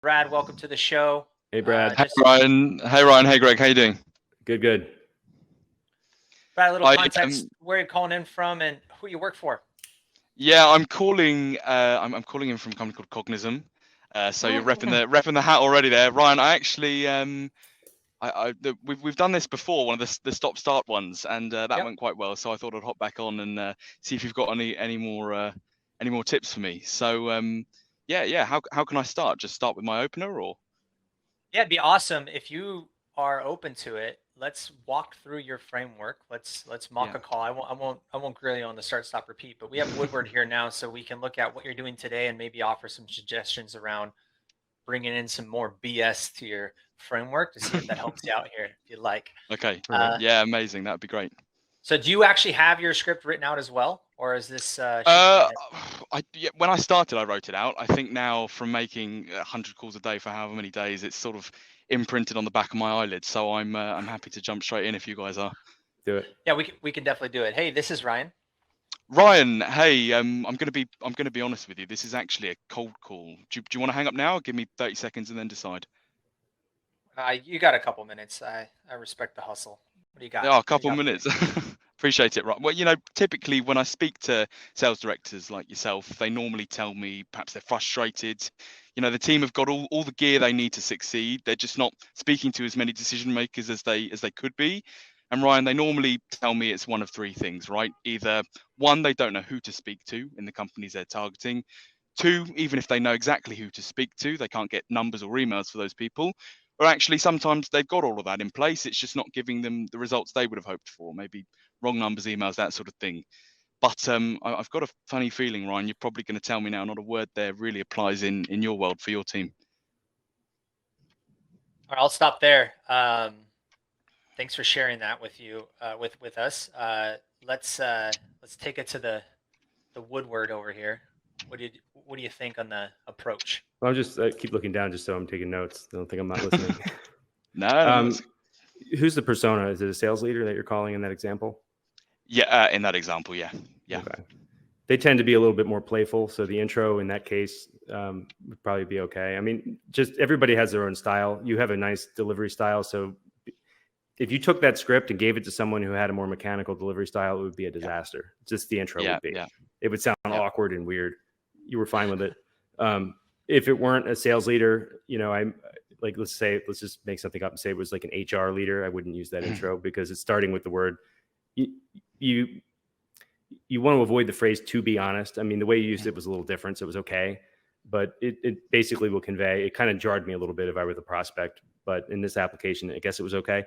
Brad, welcome to the show. Hey, Brad. Hey, Ryan. Hey, Ryan. Hey, Greg. How you doing? Good. Brad, a little context, where you're calling in from and who you work for. Yeah, I'm calling. I'm calling in from a company called Cognism. So you're repping the hat already there, Ryan. I actually we've done this before, one of the stop-start ones, and that went quite well. So I thought I'd hop back on and see if you've got any more tips for me. So yeah. How can I start? Just start with my opener, or? Yeah, it'd be awesome if you are open to it. Let's walk through your framework. Let's mock a call. I won't grill you on the start, stop, repeat. But we have Woodward here now, so we can look at what you're doing today and maybe offer some suggestions around bringing in some more BS to your framework to see if that helps you out here, if you'd like. Okay. Yeah, amazing. That'd be great. So do you actually have your script written out as well, or is this? When I started, I wrote it out. I think now, from making 100 calls a day for however many days, it's sort of imprinted on the back of my eyelids. So I'm happy to jump straight in if you guys are. Do it. Yeah, we can definitely do it. Hey, this is Ryan. Ryan, hey, I'm gonna be honest with you. This is actually a cold call. Do you want to hang up now? Or give me 30 seconds and then decide. You got a couple minutes. I respect the hustle. What do you got? Yeah, a couple minutes. Appreciate it, right? Well, typically when I speak to sales directors like yourself, they normally tell me perhaps they're frustrated. The team have got all the gear they need to succeed. They're just not speaking to as many decision makers as they could be. And Ryan, they normally tell me it's one of three things, right? Either one, they don't know who to speak to in the companies they're targeting. Two, even if they know exactly who to speak to, they can't get numbers or emails for those people. Or actually, sometimes they've got all of that in place. It's just not giving them the results they would have hoped for. Maybe wrong numbers, emails, that sort of thing. But I've got a funny feeling, Ryan, you're probably going to tell me now not a word there really applies in your world for your team. All right, I'll stop there. Thanks for sharing that with us. Let's take it to the Woodward over here. What do you think on the approach? Well, I'm just keep looking down just so I'm taking notes. I don't think I'm not listening. No. Who's the persona? Is it a sales leader that you're calling in that example? Yeah, in that example, yeah. Okay. They tend to be a little bit more playful, so the intro in that case would probably be okay. I mean, just everybody has their own style. You have a nice delivery style, so if you took that script and gave it to someone who had a more mechanical delivery style, it would be a disaster. Just the intro would be. It would sound awkward and weird. You were fine with it. If it weren't a sales leader, I'm like, let's just make something up and say it was like an HR leader. I wouldn't use that intro because it's starting with the word. You want to avoid the phrase "to be honest." I mean, the way you used it was a little different, so it was okay. But it basically will convey. It kind of jarred me a little bit if I were the prospect, but in this application, I guess it was okay.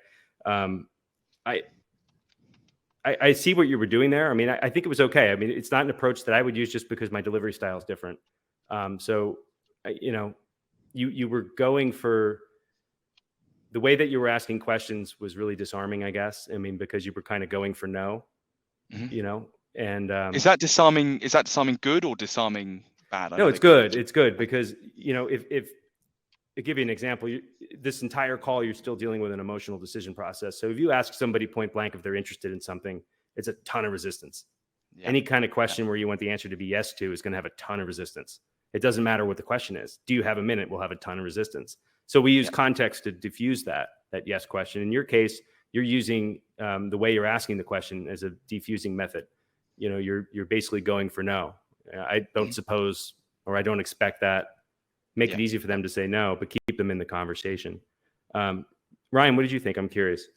I see what you were doing there. I mean, I think it was okay. I mean, it's not an approach that I would use just because my delivery style is different. You were going for the way that you were asking questions was really disarming, I guess. I mean, because you were kind of going for no, and is that disarming? Is that disarming good or disarming bad? No, it's good. It's good because if to give you an example, this entire call, you're still dealing with an emotional decision process. So if you ask somebody point blank if they're interested in something, it's a ton of resistance. Yeah. Any kind of question where you want the answer to be yes to is going to have a ton of resistance. It doesn't matter what the question is. Do you have a minute? We'll have a ton of resistance. So we use context to diffuse that yes question. In your case, you're using the way you're asking the question as a diffusing method. You're basically going for no. I don't suppose, or I don't expect that. Make it easy for them to say no, but keep them in the conversation. Ryan, what did you think? I'm curious.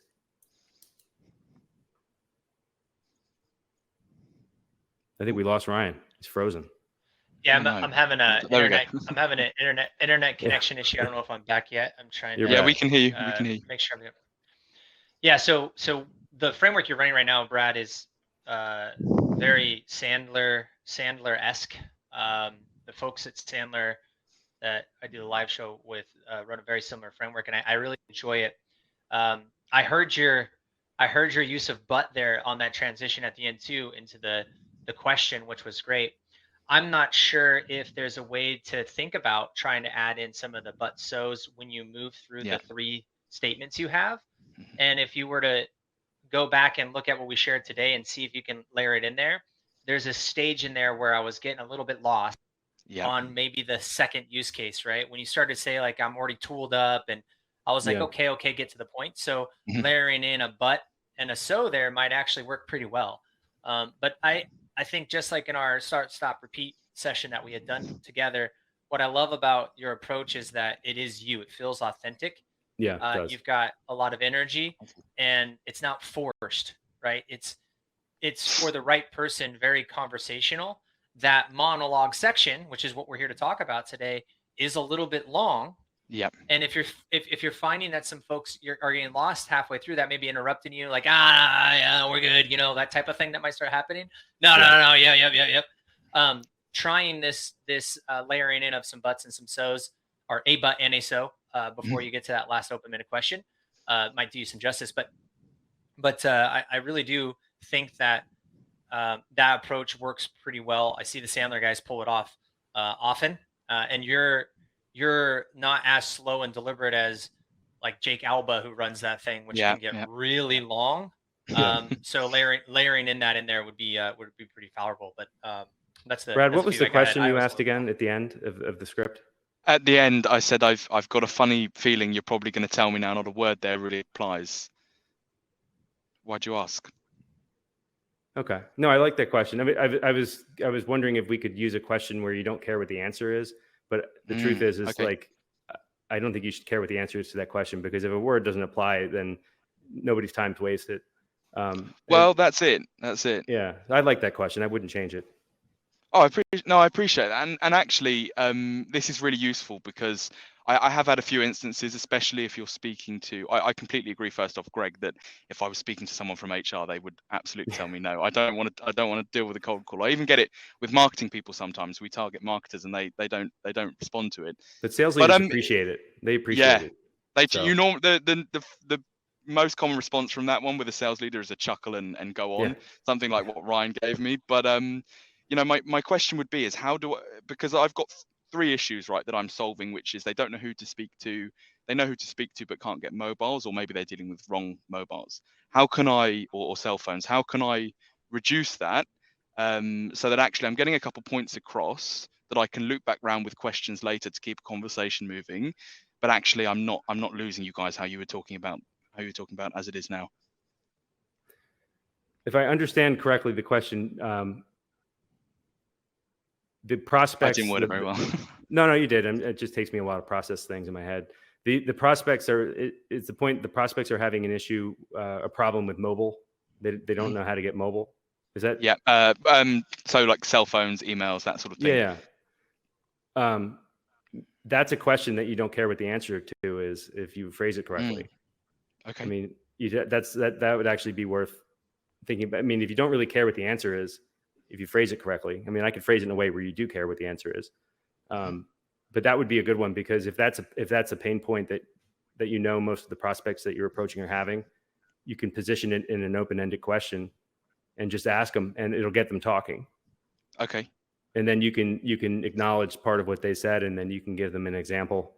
I think we lost Ryan. He's frozen. Yeah, I'm having an internet connection issue. I don't know if I'm back yet. I'm trying to. Yeah, we can hear you. We can hear you. Make sure I'm. Yeah. So the framework you're running right now, Brad, is very Sandler-esque. The folks at Sandler that I do the live show with run a very similar framework, and I really enjoy it. I heard your use of but there on that transition at the end too into the question, which was great. I'm not sure if there's a way to think about trying to add in some of the but so's when you move through the three statements you have. And if you were to go back and look at what we shared today and see if you can layer it in there, there's a stage in there where I was getting a little bit lost. on maybe the second use case, right? When you start to say like, I'm already tooled up, and I was like, okay, get to the point. So layering in a but and a so there might actually work pretty well. But I think just like in our start, stop, repeat session that we had done together, what I love about your approach is that it is you. It feels authentic. Yeah, it does. You've got a lot of energy, and it's not forced, right? It's for the right person, very conversational. That monologue section, which is what we're here to talk about today, is a little bit long. Yep. And if you're finding that some folks are getting lost halfway through, that maybe interrupting you, like, yeah, we're good, that type of thing that might start happening. No, yep. Trying this layering in of some buts and some so's, or a but and a so, before you get to that last open minute question, might do you some justice. But I really do think that that approach works pretty well. I see the Sandler guys pull it off often, and you're not as slow and deliberate as like Jake Alba, who runs that thing, which can get really long. So layering in there would be pretty powerful. But that's the Brad. What was the question you asked again at the end of the script? At the end, I said I've got a funny feeling you're probably going to tell me now. Not a word there really applies. Why'd you ask? Okay. No, I like that question. I mean, I was wondering if we could use a question where you don't care what the answer is, but the truth is like, I don't think you should care what the answer is to that question, because if a word doesn't apply, then nobody's time's wasted. Well, that's it. Yeah, I like that question. I wouldn't change it. Oh, I appreciate that. And actually, this is really useful because I have had a few instances, especially if you're speaking to, I completely agree, first off, Greg, that if I was speaking to someone from HR, they would absolutely tell me no. I don't want to deal with a cold call. I even get it with marketing people sometimes. We target marketers and they don't respond to it. But sales leaders appreciate it. They appreciate it. The most common response from that one with a sales leader is a chuckle and go on, something like what Ryan gave me. But my question would be is because I've got 3 issues, right, that I'm solving, which is they don't know who to speak to, they know who to speak to but can't get mobiles, or maybe they're dealing with wrong mobiles. How can I, or cell phones, how can I reduce that so that actually I'm getting a couple points across that I can loop back around with questions later to keep a conversation moving, but actually I'm not losing you guys how you were talking about as it is now? If I understand correctly the question, the prospects. I didn't word it very well. No, you did. It just takes me a while to process things in my head. The prospects it's the point. The prospects are having an issue, a problem with mobile. They don't know how to get mobile. Is that? Yeah. So like cell phones, emails, that sort of thing. Yeah. That's a question that you don't care what the answer to is if you phrase it correctly. Okay. I mean, that would actually be worth thinking about. I mean, if you don't really care what the answer is, if you phrase it correctly, I mean, I could phrase it in a way where you do care what the answer is. But that would be a good one, because if that's a pain point that most of the prospects that you're approaching are having, you can position it in an open-ended question and just ask them, and it'll get them talking. Okay. And then you can acknowledge part of what they said, and then you can give them an example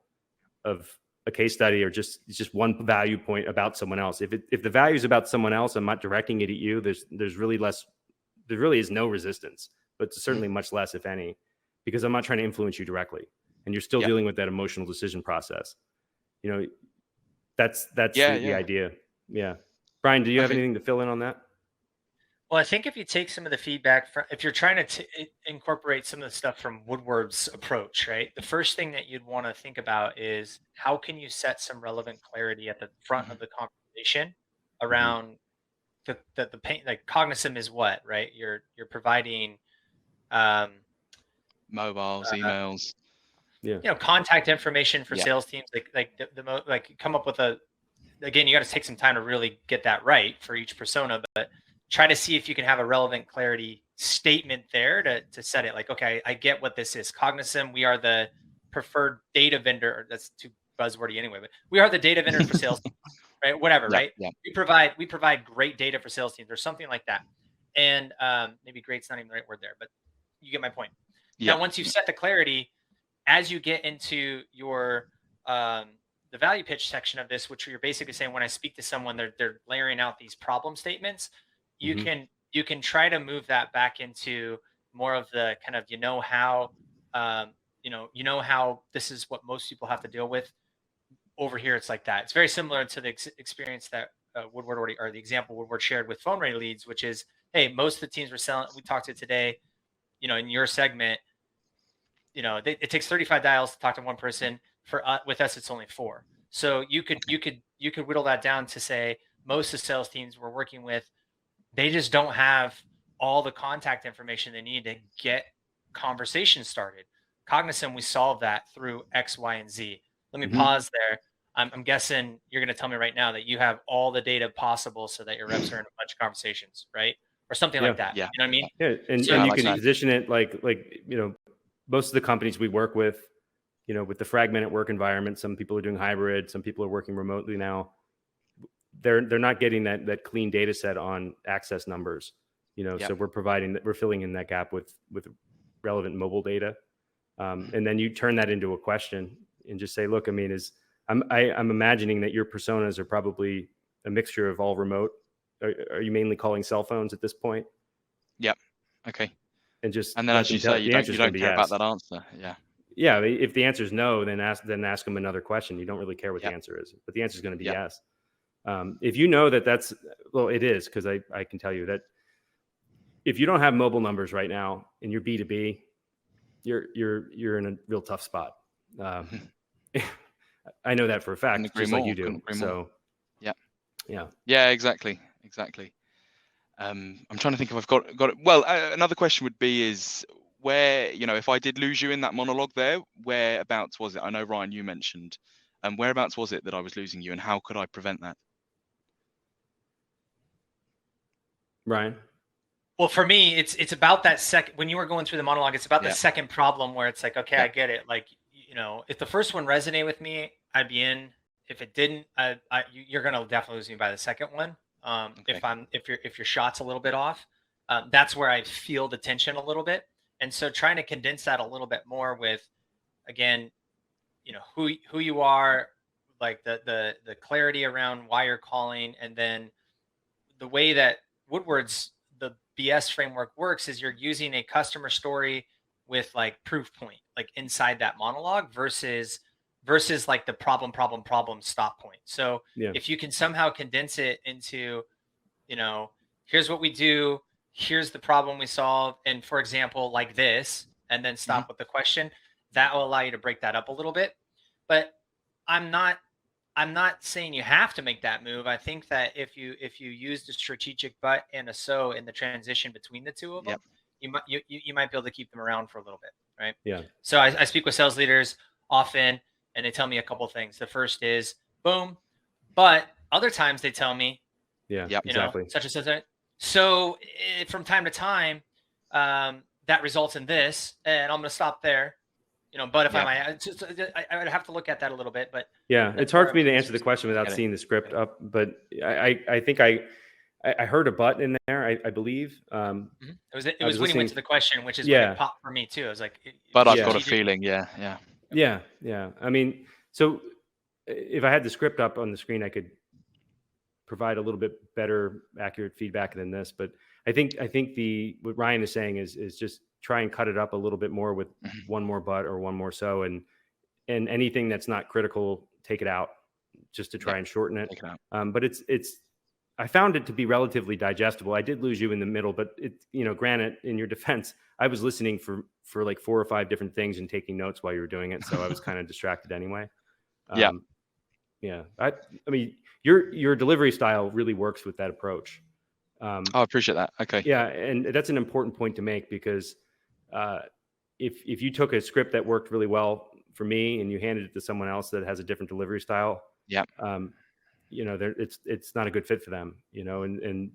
of a case study or just one value point about someone else. If the value is about someone else, I'm not directing it at you. There really is no resistance, but certainly much less, if any, because I'm not trying to influence you directly, and you're still dealing with that emotional decision process. That's the idea. Yeah. Brian, do you have anything to fill in on that? Well, I think if you take some of the feedback if you're trying to incorporate some of the stuff from Woodward's approach, right? The first thing that you'd want to think about is how can you set some relevant clarity at the front of the conversation around the pain. Like Cognism is what, right? You're providing mobiles, emails, contact information for sales teams. Like come up with again, you got to take some time to really get that right for each persona, but try to see if you can have a relevant clarity statement there to set it. Like, okay, I get what this is. Cognism, we are the preferred data vendor. That's too buzzwordy anyway, but we are the data vendor for sales teams, right? Whatever, right? Yeah. We provide great data for sales teams or something like that. And maybe great's not even the right word there, but you get my point. Yeah. Now, once you've set the clarity, as you get into your the value pitch section of this, which you're basically saying, when I speak to someone, they're layering out these problem statements. You can try to move that back into more of the kind of how you know how this is what most people have to deal with. Over here, it's like that. It's very similar to the experience that Woodward already, or the example Woodward shared with phone ready leads, which is, hey, most of the teams were selling. We talked to today, in your segment, it takes 35 dials to talk to one person. With us, it's only 4. So you could whittle that down to say most of the sales teams we're working with, they just don't have all the contact information they need to get conversations started. Cognism, we solve that through X, Y, and Z. Let me pause there. I'm guessing you're going to tell me right now that you have all the data possible so that your reps are in a bunch of conversations, right? Or something like that. Yeah. You know what I mean? Yeah, and you can position it like most of the companies we work with, with the fragmented work environment, some people are doing hybrid, some people are working remotely now. They're not getting that clean data set on access numbers, so we're filling in that gap with relevant mobile data. And then you turn that into a question and just say, look, I mean, I'm imagining that your personas are probably a mixture of all remote. Are you mainly calling cell phones at this point? Yep. Okay. And then, as you say, you don't care about that answer. Yeah. Yeah. If the answer is no, then ask them another question. You don't really care what the answer is, but the answer is going to be yes. If you know that's, well, it is, because I can tell you that if you don't have mobile numbers right now and you're B2B, you're in a real tough spot. I know that for a fact, just like you do. So yeah, exactly. I'm trying to think if I've got it. Well, another question would be is where, if I did lose you in that monologue there, whereabouts was it? I know, Ryan, you mentioned, whereabouts was it that I was losing you, and how could I prevent that? Ryan? Well, for me, it's about that second, when you were going through the monologue, it's about the second problem where it's like, okay, I get it. Like, if the first one resonated with me, I'd be in. If it didn't, you're going to definitely lose me by the second one. If your shot's a little bit off, that's where I feel the tension a little bit. And so trying to condense that a little bit more with, again, who you are, like the clarity around why you're calling, and then the way that Woodward's the BS framework works is you're using a customer story with like proof point, like inside that monologue versus like the problem stop point. So if you can somehow condense it into, here's what we do, here's the problem we solve, and for example, like this, and then stop with the question, that will allow you to break that up a little bit. But I'm not saying you have to make that move. I think that if you use the strategic but and a so in the transition between the two of them, you might be able to keep them around for a little bit, right? Yeah. So I speak with sales leaders often, and they tell me a couple of things. The first is boom, but other times they tell me, exactly, such and such. So from time to time, that results in this, and I'm going to stop there. But if I would have to look at that a little bit, but it's hard for me to answer the question without seeing the script up. But I think I heard a but in there. I believe it was when you went to the question, which is when it popped for me too. I was like, but I've got a feeling, yeah. I mean, so if I had the script up on the screen, I could provide a little bit better, accurate feedback than this. But I think what Ryan is saying is just try and cut it up a little bit more with one more but or one more so, and anything that's not critical, take it out, just to try and shorten it. But it's I found it to be relatively digestible. I did lose you in the middle, but granted, in your defense, I was listening for like 4 or 5 different things and taking notes while you were doing it, so I was kind of distracted anyway. I mean, your delivery style really works with that approach. I appreciate that. Okay. Yeah, and that's an important point to make, because if you took a script that worked really well for me and you handed it to someone else that has a different delivery style, it's not a good fit for them, and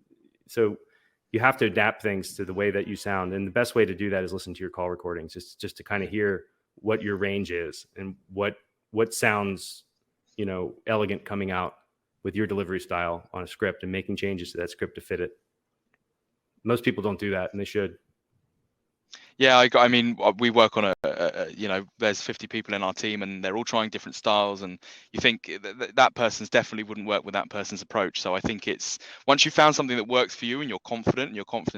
so you have to adapt things to the way that you sound. And the best way to do that is listen to your call recordings, just to kind of hear what your range is and what sounds, elegant coming out with your delivery style on a script, and making changes to that script to fit it. Most people don't do that, and they should. Yeah, I mean, we work on there's 50 people in our team, and they're all trying different styles, and you think that person's definitely wouldn't work with that person's approach. So I think it's, once you've found something that works for you and you're confident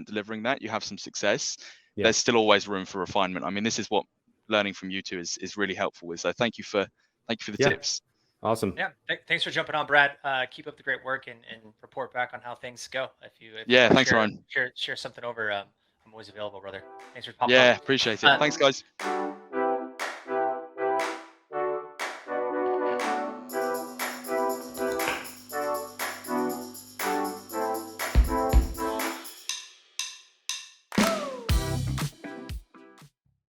delivering that, you have some success, there's still always room for refinement. I mean, this is what learning from you two is really helpful. So thank you for the tips. Awesome. Yeah, thanks for jumping on, Brad. Keep up the great work and report back on how things go. If you thanks, Ryan. Share something over. I'm always available, brother. Thanks for popping Yeah, on. appreciate it. Thanks, guys.